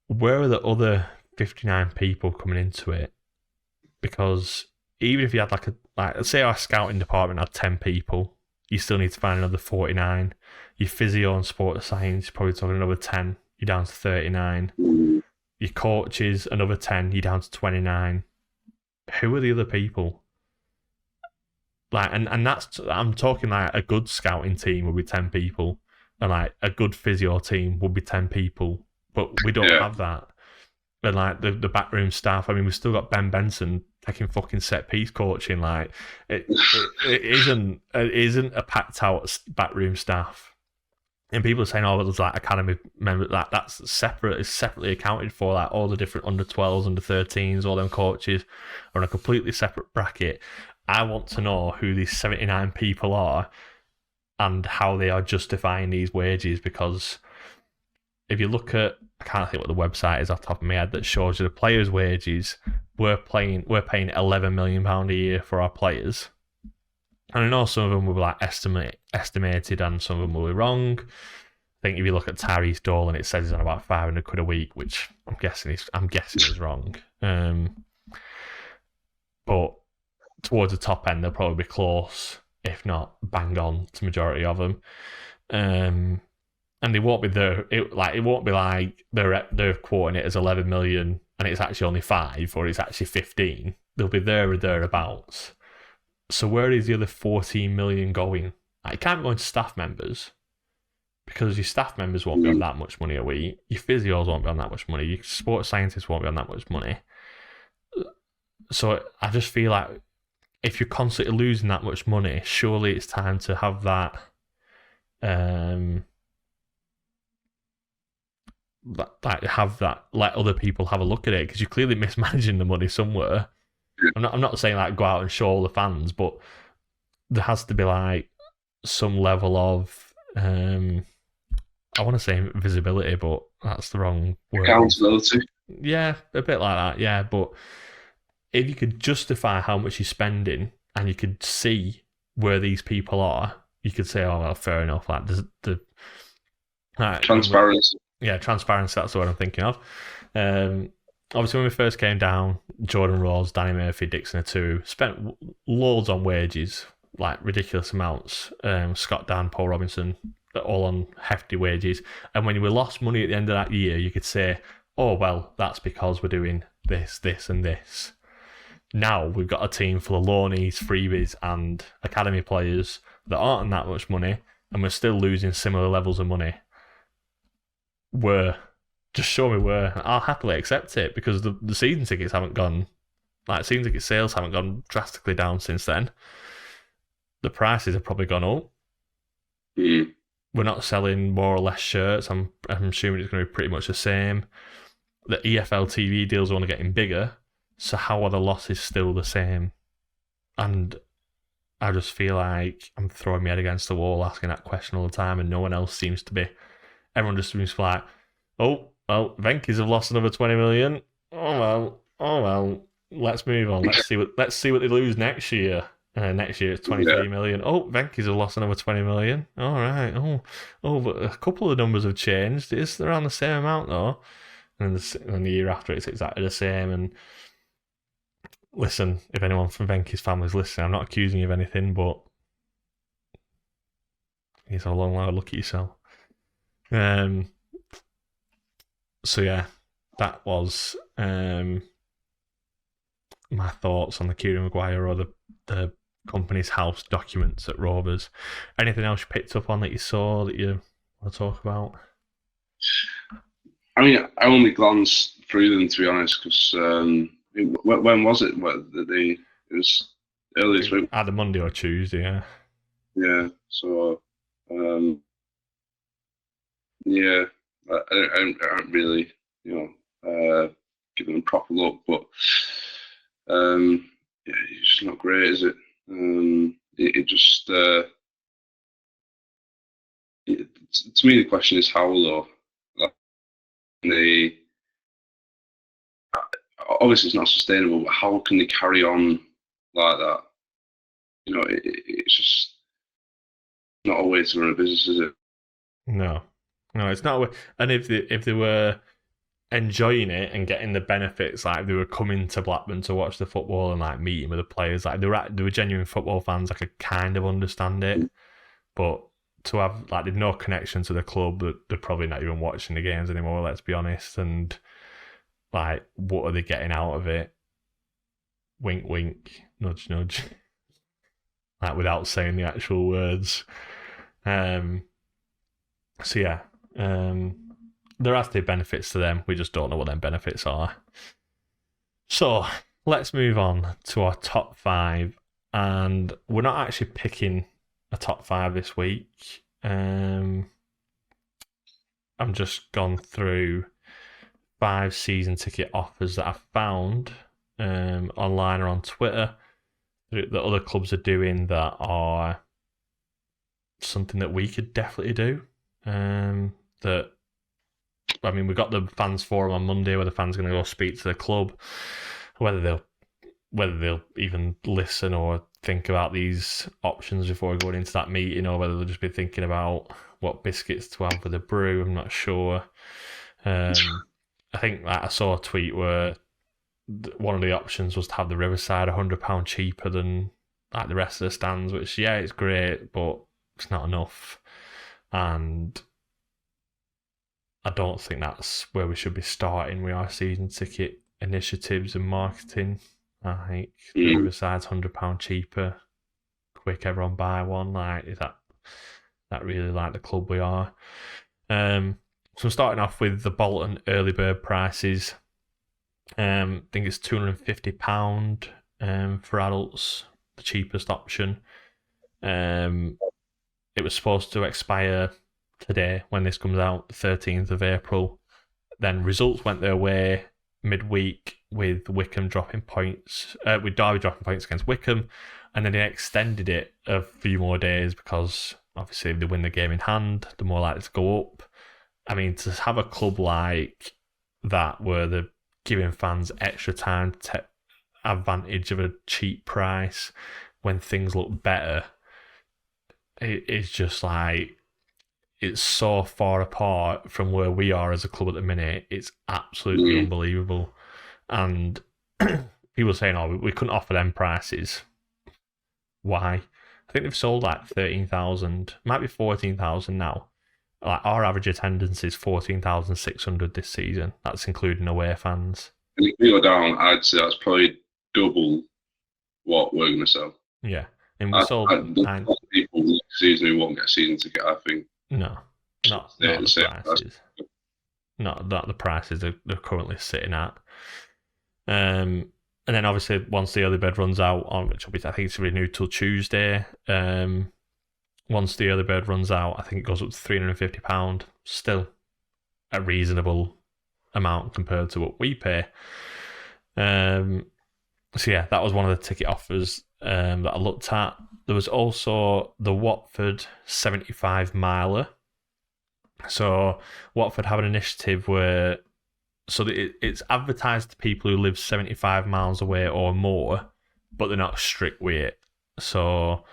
Where are the other 59 people coming into it? Because even if you had like let's say our scouting department had 10 people, you still need to find another 49. Your physio and sports science, you're probably talking another 10, you're down to 39. Your coaches, another 10, you're down to 29. Who are the other people? Like, and that's, I'm talking like a good scouting team would be 10 people, and like a good physio team would be 10 people, but we don't have that. And like the backroom staff, I mean, we've still got Ben Benson taking fucking set piece coaching. Like it isn't a packed out backroom staff. And people are saying, oh, well, there's like academy members, that's separate, is separately accounted for, like all the different under 12s, under 13s, all them coaches are on a completely separate bracket. I want to know who these 79 people are and how they are justifying these wages, because if you look at, I can't think what the website is off the top of my head that shows you the players' wages, we're paying £11 million a year for our players. And I know some of them will be like estimated and some of them will be wrong. I think if you look at Tyrese Dolan, it says he's on about £500 a week, which I'm guessing is wrong. But towards the top end, they'll probably be close, if not bang on, to majority of them. And they won't be there. It won't be like they're quoting it as 11 million and it's actually only 5 or it's actually 15. They'll be there or thereabouts. So where is the other 14 million going? Like, it can't be going to staff members, because your staff members won't be on that much money a week. Your physios won't be on that much money. Your sports scientists won't be on that much money. So I just feel like if you're constantly losing that much money, surely it's time to have that. Let other people have a look at it, because you're clearly mismanaging the money somewhere. I'm not saying like go out and show all the fans, but there has to be like some level of I want to say visibility, but that's the wrong word. Accountability. Yeah, a bit like that. Yeah, but if you could justify how much you're spending and you could see where these people are, you could say, "Oh, well, fair enough." Like the transparency. Yeah, transparency. That's the word I'm thinking of. Obviously, when we first came down, Jordan Rose, Danny Murphy, Dixon Atu spent loads on wages, like ridiculous amounts. Scott Dan, Paul Robinson, all on hefty wages. And when we lost money at the end of that year, you could say, oh, well, that's because we're doing this, this, and this. Now we've got a team full of loanees, freebies, and academy players that aren't on that much money, and we're still losing similar levels of money. Just show me where. I'll happily accept it, because the season tickets haven't gone, like season ticket sales haven't gone drastically down since then. The prices have probably gone up. We're not selling more or less shirts. I'm assuming it's going to be pretty much the same. The EFL TV deals are only getting bigger, so how are the losses still the same? And I just feel like I'm throwing my head against the wall asking that question all the time, and no one else seems to be. Everyone just seems like, oh, well, Venky's have lost another 20 million. Oh well. Let's move on. Let's see what they lose next year. Next year it's 23 million. Oh, Venky's have lost another 20 million. All right. Oh, but a couple of numbers have changed. It's around the same amount though. And the year after it's exactly the same. And listen, if anyone from Venky's family is listening, I'm not accusing you of anything, but you have a long look at yourself. So yeah, that was my thoughts on the Kieran Maguire or the company's house documents at Rovers. Anything else you picked up on that you saw that you want to talk about? I mean, I only glanced through them, to be honest, because when was it? It was early this week. Either Monday or Tuesday, yeah. Yeah, so yeah, I don't really, give them a proper look, but yeah, it's just not great, is it? It just to me the question is Howler. Obviously it's not sustainable, but how can they carry on like that? It's just not a way to run a business, is it? No, it's not. And if they were enjoying it and getting the benefits, like they were coming to Blackburn to watch the football and like meeting with the players, like they were genuine football fans, I could kind of understand it. But to have like they've no connection to the club, they're probably not even watching the games anymore, let's be honest. And like, what are they getting out of it? Wink, wink, nudge, nudge. Like without saying the actual words. So yeah, there has to be benefits to them. We just don't know what them benefits are. So let's move on to our top 5, and we're not actually picking a top 5 this week. I'm just gone through 5 season ticket offers that I've found online or on Twitter that other clubs are doing that are something that we could definitely do. That, I mean, we've got the fans forum on Monday where the fans are going to go speak to the club, whether they'll even listen or think about these options before going into that meeting, or whether they'll just be thinking about what biscuits to have with the brew. I'm not sure. I think I saw a tweet where one of the options was to have the Riverside £100 cheaper than like the rest of the stands, which, yeah, it's great, but it's not enough. And I don't think that's where we should be starting with our season ticket initiatives and marketing. I think the Riverside's £100 cheaper. Quick, everyone buy one. Like, is that really like the club we are? So I'm starting off with the Bolton early bird prices. I think it's £250 for adults, the cheapest option. It was supposed to expire today when this comes out, the 13th of April. Then results went their way midweek with Wycombe dropping points, with Derby dropping points against Wycombe, and then they extended it a few more days because obviously if they win the game in hand, they're more likely to go up. I mean, to have a club like that where they're giving fans extra time to take advantage of a cheap price when things look better, it's just like, it's so far apart from where we are as a club at the minute. It's absolutely unbelievable. And people are saying, oh, we couldn't offer them prices. Why? I think they've sold like 13,000, might be 14,000 now. Like, our average attendance is 14,600 this season. That's including away fans. And if we go down, I'd say that's probably double what we're going to sell. Yeah. And we sold people next season who won't get a season ticket, I think. No, not the prices. Not the prices they're currently sitting at. And then obviously once the early bird runs out, which will be, I think it's renewed till Tuesday. Once the early bird runs out, I think it goes up to £350. Still a reasonable amount compared to what we pay. So yeah, that was one of the ticket offers that I looked at. There was also the Watford 75 miler. So Watford have an initiative where, so it's advertised to people who live 75 miles away or more, but they're not strict with it. So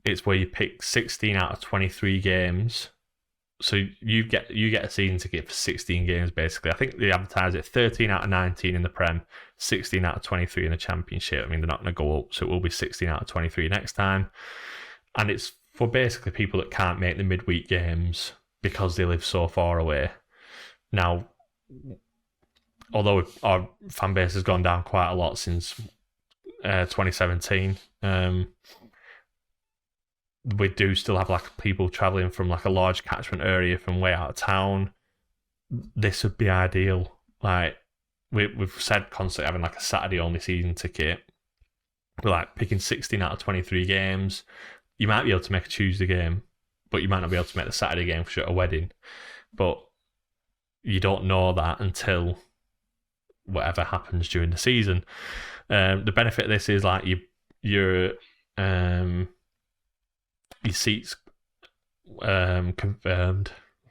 it's where you pick 16 out of 23 games. So you get a season ticket for 16 games, basically. I think they advertise it 13 out of 19 in the Prem, 16 out of 23 in the Championship. I mean, they're not going to go up, so it will be 16 out of 23 next time. And it's for basically people that can't make the midweek games because they live so far away. Now, although our fan base has gone down quite a lot since 2017, we do still have like people travelling from like a large catchment area from way out of town. This would be ideal. Like we've said constantly having like a Saturday only season ticket. We're like picking 16 out of 23 games. You might be able to make a Tuesday game, but you might not be able to make the Saturday game for a wedding. But you don't know that until whatever happens during the season. The benefit of this is like your seats confirmed.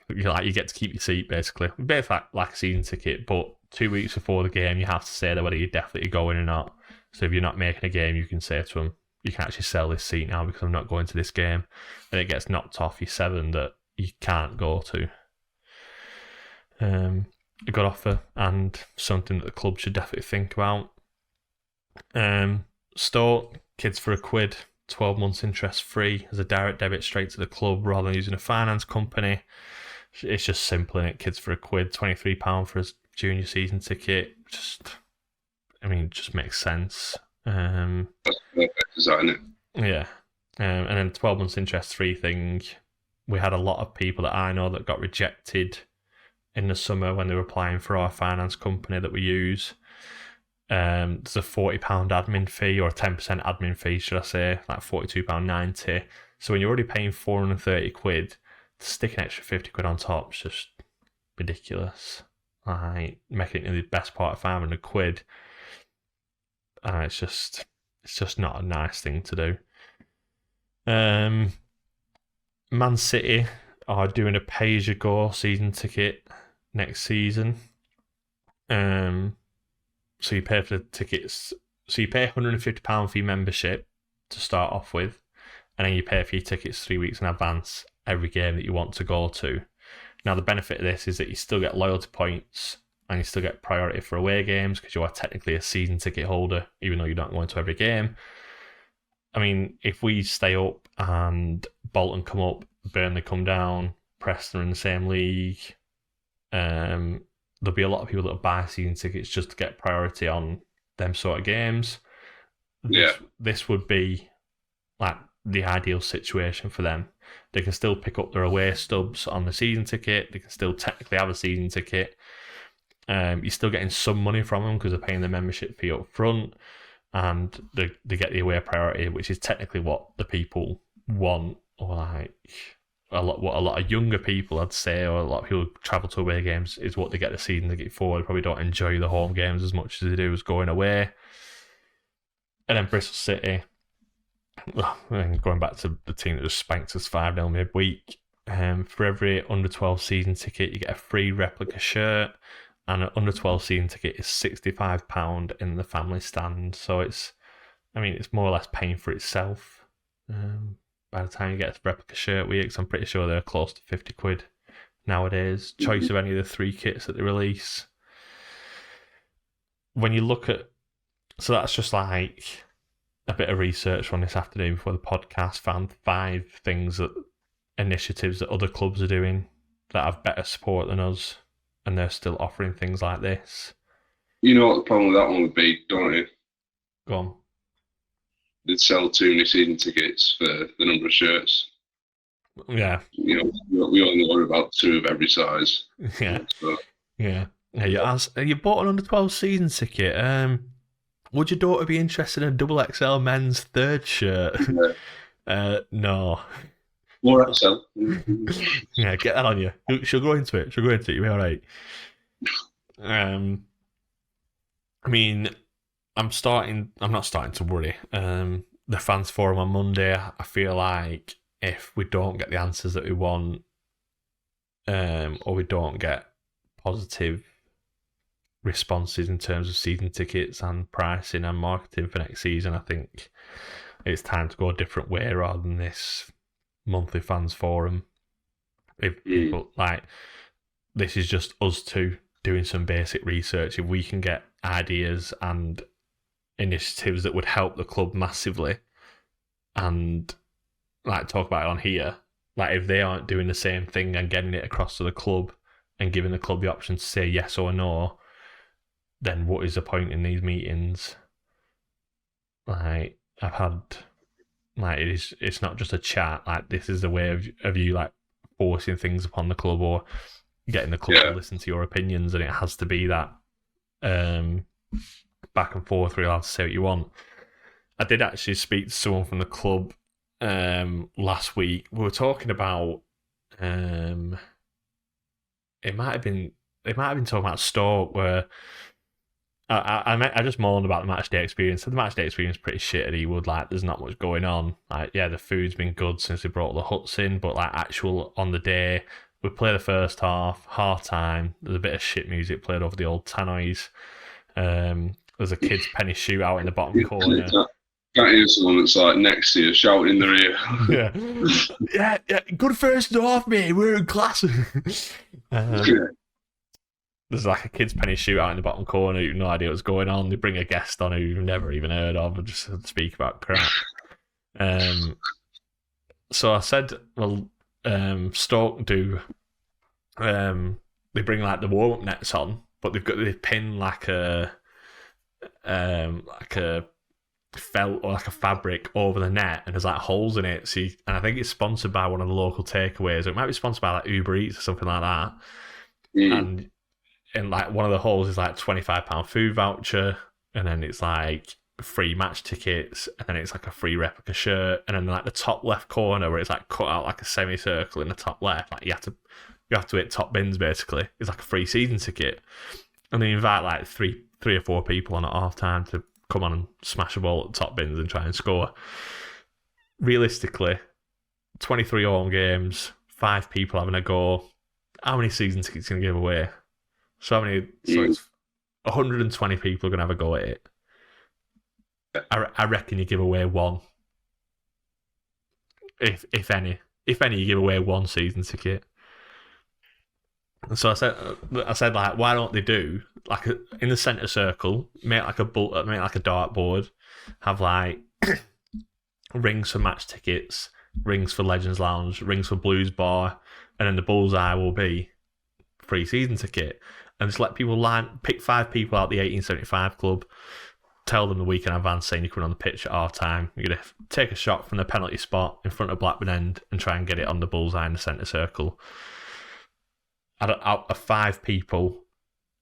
You get to keep your seat basically. Basically like a season ticket, but 2 weeks before the game you have to say that whether you're definitely going or not. So if you're not making a game, you can say to them, you can actually sell this seat now because I'm not going to this game, and it gets knocked off your 7 that you can't go to. A good offer and something that the club should definitely think about. Stoke, kids for £1, 12 months interest free as a direct debit straight to the club rather than using a finance company. It's just simple, innit? Kids for £1, £23 for a junior season ticket. Just makes sense. That's perfect, isn't it? Yeah. And then 12 months interest free thing. We had a lot of people that I know that got rejected in the summer when they were applying for our finance company that we use. There's a £40 admin fee, or a 10% admin fee, should I say, like £42.90. So when you're already paying £430, stick an extra 50 quid on top is just ridiculous. Like, making it the best part of 500 quid. It's just not a nice thing to do. Man City are doing a pay-as-you-go season ticket next season. So you pay for the tickets. So you pay £150 for your membership to start off with, and then you pay for your tickets 3 weeks in advance every game that you want to go to. Now, the benefit of this is that you still get loyalty points and you still get priority for away games because you are technically a season ticket holder, even though you're not going to every game. I mean, if we stay up and Bolton come up, Burnley come down, Preston are in the same league, there'll be a lot of people that will buy season tickets just to get priority on them sort of games. Yeah. This would be like the ideal situation for them. They can still pick up their away stubs on the season ticket. They can still technically have a season ticket. You're still getting some money from them because they're paying the membership fee up front, and they get the away priority, which is technically what the people want, or like what a lot of younger people, I'd say, or a lot of people who travel to away games, is what they get the season ticket for. They probably don't enjoy the home games as much as they do as going away. And then Bristol City, going back to the team that just spanked us 5-0 midweek, for every under 12 season ticket, you get a free replica shirt, and an under 12 season ticket is £65 in the family stand. So it's more or less paying for itself. By the time you get a replica shirt weeks, I'm pretty sure they're close to 50 quid nowadays. Choice of any of the 3 kits that they release. When you look at, so that's just like a bit of research on this afternoon before the podcast. Found 5 initiatives that other clubs are doing that have better support than us, and they're still offering things like this. You know what the problem with that one would be, don't you? Go on. They'd sell too many season tickets for the number of shirts. Yeah. You know, we only order about 2 of every size. Yeah. So. Yeah. You bought an under 12 season ticket. Would your daughter be interested in a double XL men's 3rd shirt? Yeah. No. More XL. Yeah, get that on you. She'll grow into it. You'll be all right. I mean, I'm not starting to worry. The fans forum on Monday, I feel like if we don't get the answers that we want, or we don't get positive responses in terms of season tickets and pricing and marketing for next season, I think it's time to go a different way rather than this monthly fans forum. If people this is just us two doing some basic research. If we can get ideas and initiatives that would help the club massively and talk about it on here, if they aren't doing the same thing and getting it across to the club and giving the club the option to say yes or no, then what is the point in these meetings? I've had it's not just a chat. This is a way of you forcing things upon the club or getting the club to listen to your opinions, and it has to be that back and forth where you're allowed to say what you want. I did actually speak to someone from the club last week. We were talking about it might have been talking about Stoke, where I just moaned about the matchday experience. So the matchday experience is pretty shit at Ewood. There's not much going on. The food's been good since we brought the huts in, but actual on the day, we play the first half time. There's a bit of shit music played over the old tannoys. There's a kids' penny shootout in the bottom corner. Can't hear someone that's next to you shouting in their ear. yeah. Good first half, mate. We're in class. There's a kids' penny shootout in the bottom corner. You've no idea what's going on. They bring a guest on who you've never even heard of and just speak about crap. So I said, well, Stoke do. They bring the warm-up nets on, but they pin a felt or a fabric over the net, and there's holes in it. And I think it's sponsored by one of the local takeaways. Or it might be sponsored by Uber Eats or something like that. And one of the holes is £25 food voucher, and then it's free match tickets, and then it's like a free replica shirt, and then like the top left corner where it's like cut out like a semicircle in the top left, like you have to hit top bins basically. It's like a free season ticket, and they invite like three or four people on at half time to come on and smash a ball at top bins and try and score. Realistically, 23 home games, 5 people having a go. How many season tickets can you give away? So it's 120 people are going to have a go at it. I reckon you give away 1. If any. If any, you give away 1 season ticket. So I said like, why don't they do like in the centre circle, make like a dartboard, have like rings for match tickets, rings for Legends Lounge, rings for Blues Bar, and then the bullseye will be free season ticket. And just let people pick 5 people out the 1875 club, tell them the week in advance saying you're coming on the pitch at half time. You're going to take a shot from the penalty spot in front of Blackburn End and try and get it on the bullseye in the centre circle. Out of 5 people,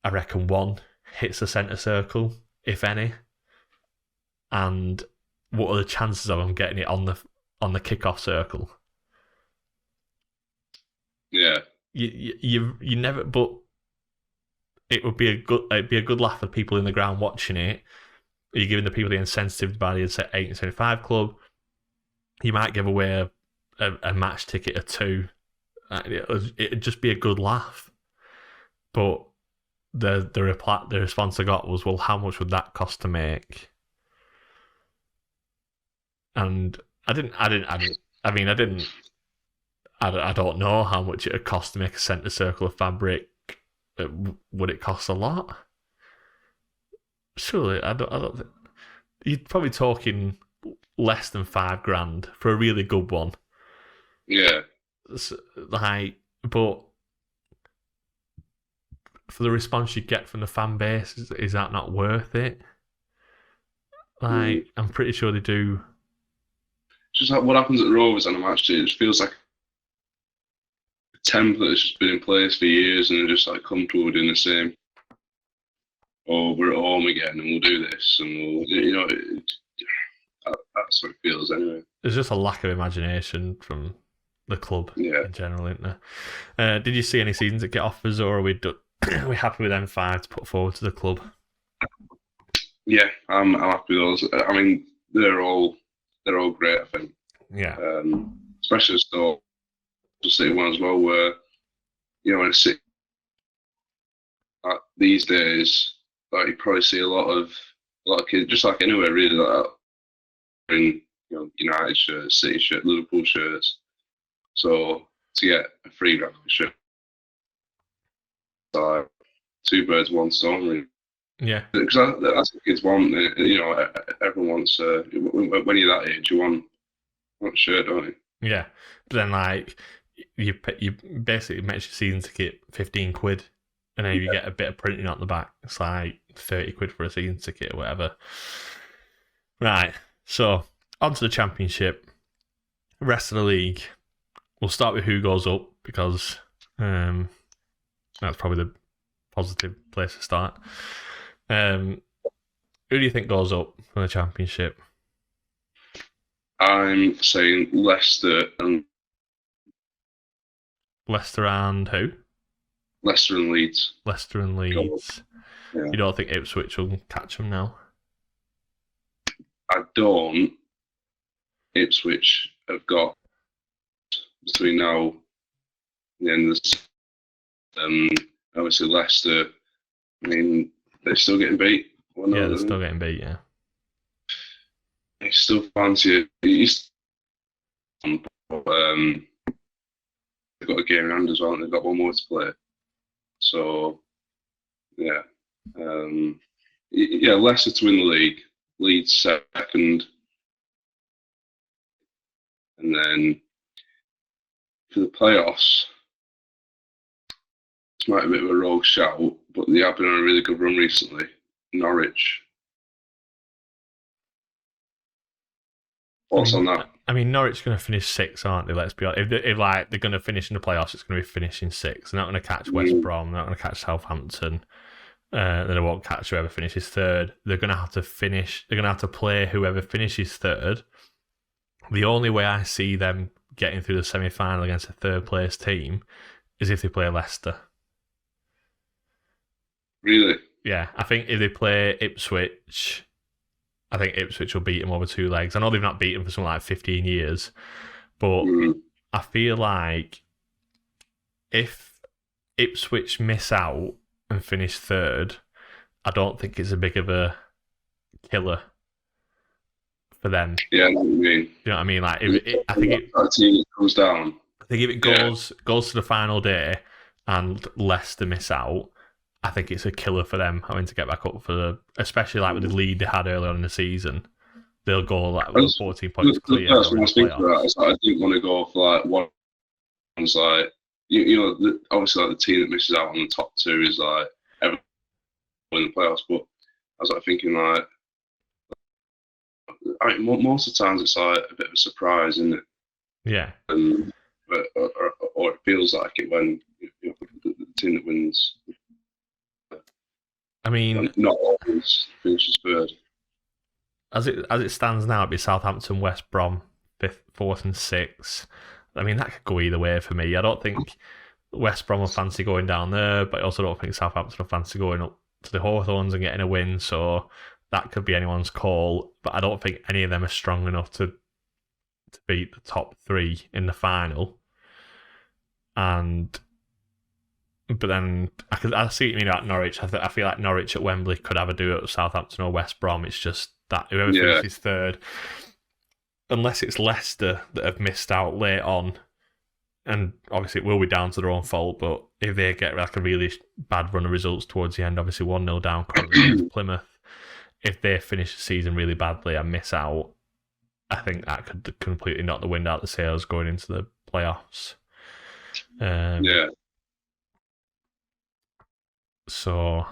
I reckon 1 hits the centre circle, if any. And what are the chances of them getting it on the kick-off circle? Yeah. You never, but it'd be a good laugh for people in the ground watching it. You're giving the people the incentive to buy the 1875 club. You might give away a match ticket or 2. It'd just be a good laugh. But the response I got was, well, how much would that cost to make? And I don't know how much it would cost to make a centre circle of fabric. Would it cost a lot? Surely, I don't think you're probably talking less than $5,000 for a really good one. Yeah. But for the response you get from the fan base, is that not worth it? I'm pretty sure they do. Just like what happens at Rovers on a match day, it just feels like a template that's just been in place for years, and they're just like comfortable doing the same. Or we're at home again, and we'll do this, and we'll, that's what it feels anyway. There's just a lack of imagination from the club in general, isn't there? Did you see any season ticket offers, or are we happy with them 5 to put forward to the club? Yeah, I'm happy with those. I mean, they're all great, I think. Yeah. Especially the City one as well, where in a city these days, like you probably see a lot of kids, just like anywhere really, like in United shirts, City shirts, Liverpool shirts. So to get a free graphic shirt, like 2 birds, 1 stone, really. Yeah, because that's what kids want. Everyone wants. When you're that age, you want a shirt, don't you? Yeah, but then you basically make your season ticket £15, and then you get a bit of printing on the back. It's like £30 for a season ticket or whatever. Right. So on to the Championship. Rest of the league. We'll start with who goes up because that's probably the positive place to start. Who do you think goes up from the Championship? I'm saying Leicester and who? Leicester and Leeds. Leicester and Leeds. Yeah. You don't think Ipswich will catch them now? I don't. Ipswich have got between now and the end of the obviously Leicester, I mean, they're still getting beat. Yeah, they're still getting beat, yeah. I still fancy it. They've got a game in hand as well, and they've got 1 more to play. So, yeah. Leicester to win the league, Leeds second. And then for the playoffs, this might be a bit of a rogue shout, but they have been on a really good run recently. Norwich. What's on that? I mean, Norwich are going to finish 6th, aren't they? Let's be honest. If they're going to finish in the playoffs, it's going to be finishing 6th. They're not going to catch West Brom. They're not going to catch Southampton. Then they won't catch whoever finishes third. They're going to have to finish. They're going to have to play whoever finishes third. The only way I see them getting through the semi-final against a third-place team is if they play Leicester. Really? Yeah, I think if they play Ipswich, I think Ipswich will beat them over 2 legs. I know they've not beaten them for something like 15 years, but I feel like if Ipswich miss out and finish third, I don't think it's a big of a killer for them. Yeah, I know what you mean. You know what I mean? Like, I think that team goes down. I think if it goes to the final day and Leicester miss out, I think it's a killer for them having to get back up for especially like with the lead they had earlier on in the season. They'll go like with 14 points clear. That's what I was thinking about. It's like, I didn't want to go for like one. It's like obviously like the team that misses out on the top 2 is like everyone in the playoffs. But I was like thinking like, I mean, most of the times it's like a bit of a surprise, isn't it? Yeah. But or it feels like it when the team that wins. I mean, not always finishes third. As it stands now, it'd be Southampton, West Brom, 5th, 4th, and 6th. I mean, that could go either way for me. I don't think West Brom will fancy going down there, but I also don't think Southampton will fancy going up to the Hawthorns and getting a win. So that could be anyone's call. But I don't think any of them are strong enough to beat the top 3 in the final. But then I see what you mean about Norwich. I feel like Norwich at Wembley could have a do it with Southampton or West Brom. It's just that whoever finishes third, unless it's Leicester that have missed out late on, and obviously it will be down to their own fault, but if they get like a really bad run of results towards the end, obviously 1-0 down against Plymouth, if they finish the season really badly and miss out, I think that could completely knock the wind out of the sails going into the playoffs. So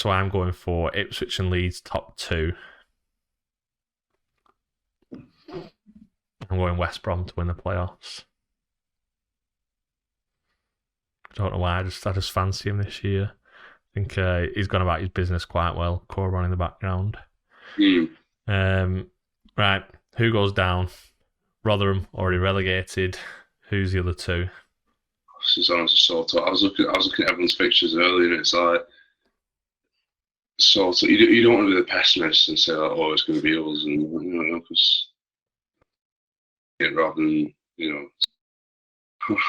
I'm going for Ipswich and Leeds top 2. I'm going West Brom to win the playoffs. I don't know why. I just fancy him this year. I think he's gone about his business quite well. Corbin in the background. Right, who goes down? Rotherham already relegated. Who's the other 2? This is honestly so tough. I was looking at everyone's fixtures earlier, and it's like so. You don't want to be the pessimist and say like, "Oh, it's going to be us," and because rather than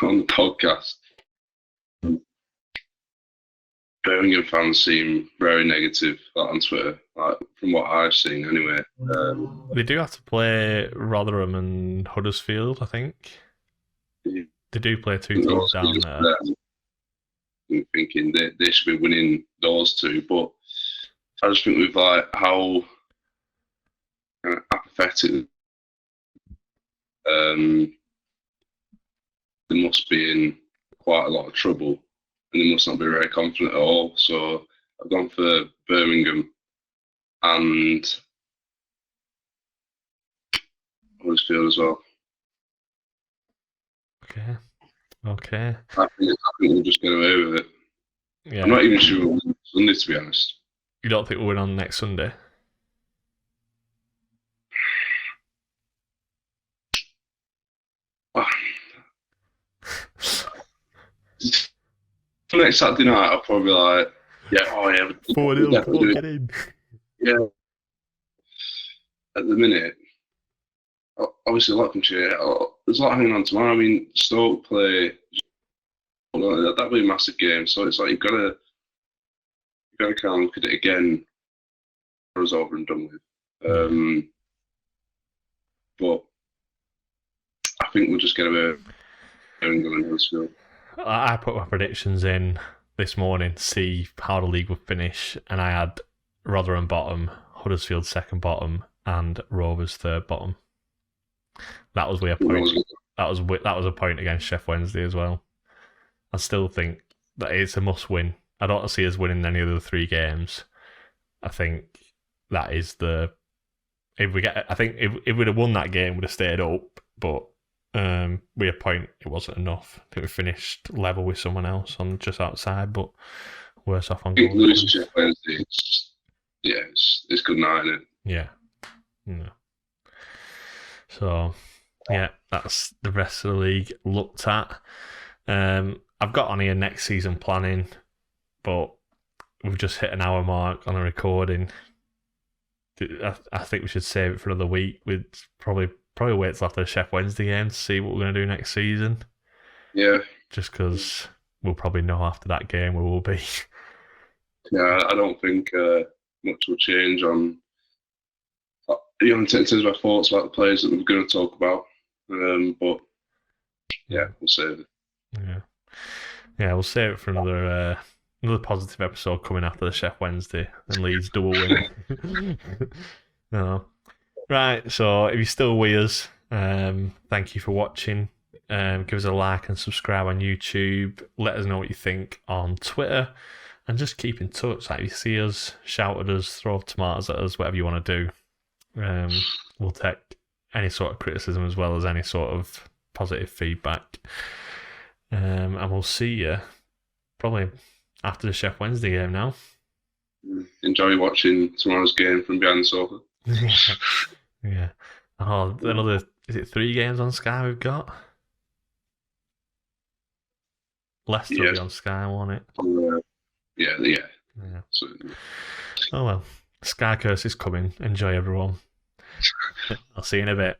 on the podcast, Birmingham fans seem very negative on Twitter, like, from what I've seen anyway. They do have to play Rotherham and Huddersfield, I think. They do play 2 teams down there. I'm thinking they should be winning those 2, but I just think with like how apathetic they must be in quite a lot of trouble, and they must not be very confident at all. So I've gone for Birmingham and Huddersfield as well. Okay. I think we'll just get away with it. Yeah. I'm not even sure we'll win Sunday, to be honest. You don't think we'll win on next Sunday? Next Saturday night, I'll probably be like, 4-0, get in. Yeah. At the minute, obviously, Lincolnshire, there's a lot hanging on tomorrow. I mean, Stoke play. That'll be a massive game. So it's like you've got to kind of look at it again. It was over and done with. But I think we'll just get away and go in Huddersfield. I put my predictions in this morning to see how the league would finish, and I had Rotherham bottom, Huddersfield second bottom, and Rovers third bottom. That was a point. That was a point against Sheff Wednesday as well. I still think that it's a must-win. I don't see us winning any of the 3 games. I think that is the. If we'd have won that game, we'd have stayed up. But we a point, it wasn't enough. I think we finished level with someone else on just outside. But worse off on I think goal losing difference. to Wednesday, it's good night, isn't it? Yeah. Yeah. So, yeah, that's the rest of the league looked at. I've got on here next season planning, but we've just hit an hour mark on a recording. I think we should save it for another week. We'd probably wait till after the Chef Wednesday game to see what we're going to do next season. Yeah. Just because we'll probably know after that game where we'll be. Yeah, I don't think much will change on in terms of our thoughts about the players that we're going to talk about. But yeah, we'll save it. Yeah, we'll save it for another positive episode coming after the Chef Wednesday and Leeds double win. No. Right, so if you're still with us, thank you for watching. Give us a like and subscribe on YouTube. Let us know what you think on Twitter. And just keep in touch. Like, if you see us, shout at us, throw tomatoes at us, whatever you want to do. We'll take any sort of criticism as well as any sort of positive feedback. And we'll see you probably after the Chef Wednesday game now. Enjoy watching tomorrow's game from behind the sofa. Yeah. Oh, another, is it 3 games on Sky we've got? Leicester will be on Sky, won't it? Yeah. So, oh well. Sky curse is coming. Enjoy, everyone. I'll see you in a bit.